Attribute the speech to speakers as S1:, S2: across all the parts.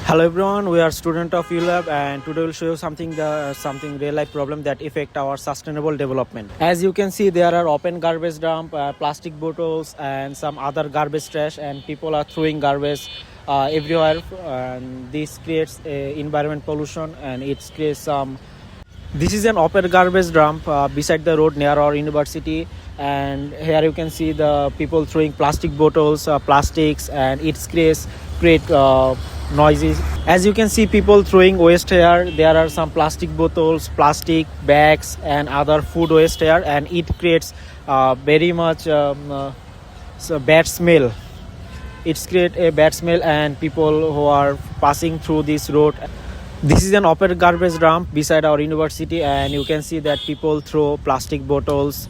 S1: Hello everyone, we are student of ULab and today we'll show you something real life problem that affect our sustainable development. As you can see, there are open garbage dump, plastic bottles and some other garbage trash, and people are throwing garbage everywhere, and this creates environment pollution, and it creates some. This is an open garbage dump beside the road near our university, and here you can see the people throwing plastic bottles, plastics, and it create noises. As you can see, people throwing waste here. There are some plastic bottles, plastic bags, and other food waste here, and it creates very much bad smell. It's create a bad smell, and people who are passing through this road. This is an open garbage dump beside our university, and you can see that people throw plastic bottles,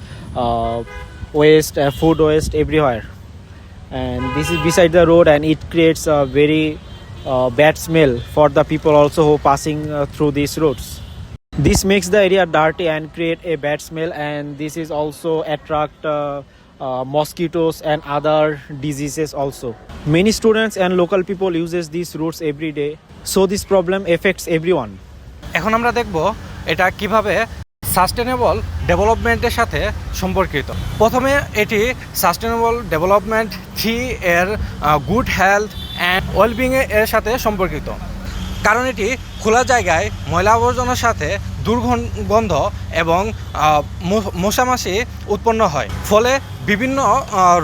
S1: waste, food waste everywhere. And this is beside the road, and it creates a very bad smell for the people also who passing through these roads. This makes the area dirty and create a bad smell, and this is also attract mosquitoes and other diseases also. Many students and local people uses these roads every day, so this problem affects everyone.
S2: এখন আমরা দেখব এটা কিভাবে sustainable ডেভেলপমেন্টের সাথে সম্পর্কিত। প্রথমে এটি সাস্টেনেবল ডেভেলপমেন্ট 3 এর গুড হেলথ অ্যান্ড ওয়েলবিং এর সাথে সম্পর্কিত, কারণ এটি খোলা জায়গায় ময়লা আবর্জনার সাথে দুর্গন্ধ এবং মশামাছি উৎপন্ন হয়, ফলে বিভিন্ন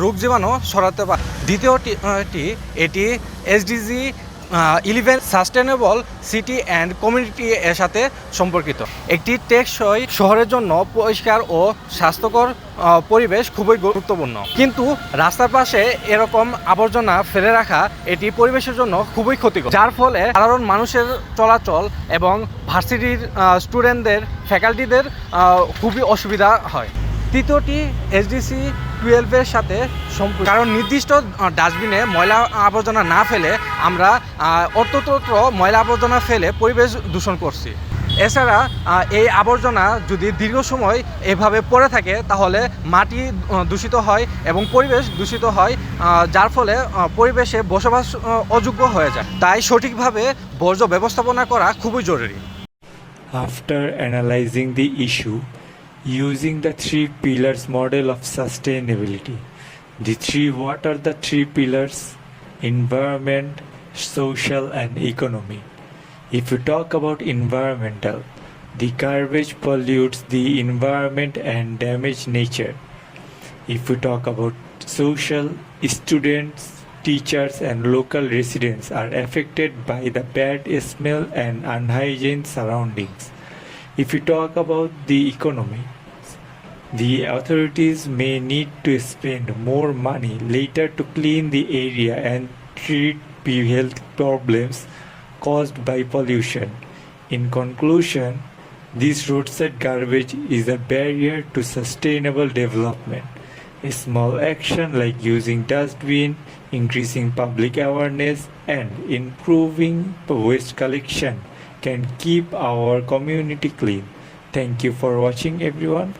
S2: রোগ জীবাণু ছড়াতে পারে। দ্বিতীয়টি এটি SDG 11 sustainable city and community এর সাথে সম্পর্কিত। একটি টেকসই শহরের জন্য পরিষ্কার ও স্বাস্থ্যকর পরিবেশ খুবই গুরুত্বপূর্ণ, কিন্তু রাস্তার পাশে এরকম আবর্জনা ফেলে রাখা এটি পরিবেশের জন্য খুবই ক্ষতিকর, যার ফলে সাধারণ মানুষের চলাচল এবং ভার্সিটির স্টুডেন্টদের ফ্যাকাল্টিদের খুবই অসুবিধা হয়। তৃতীয়টি SDG 12 এর সাথে সম্পর্ক, কারণ নির্দিষ্ট ডাস্টবিনে ময়লা আবর্জনা না ফেলে আমরা অত্যত্র ময়লা আবর্জনা ফেলে পরিবেশ দূষণ করছি। এছাড়া এই আবর্জনা যদি দীর্ঘ সময় এভাবে পড়ে থাকে তাহলে মাটি দূষিত হয় এবং পরিবেশ দূষিত হয়, যার ফলে পরিবেশে বসবাস অযোগ্য হয়ে যায়। তাই সঠিকভাবে বর্জ্য ব্যবস্থাপনা করা খুবই জরুরি।
S3: After analyzing the issue using the 3 pillars model of sustainability, what are the 3 pillars? Environment, social and economy. If you talk about environmental, the garbage pollutes the environment and damage nature. If we talk about social, students, teachers and local residents are affected by the bad smell and unhygiene surroundings. If we talk about the economy, the authorities may need to spend more money later to clean the area and treat health problems caused by pollution. In conclusion, this roadside garbage is a barrier to sustainable development. A small action like using dustbin, increasing public awareness, and improving waste collection can keep our community clean. Thank you for watching, everyone.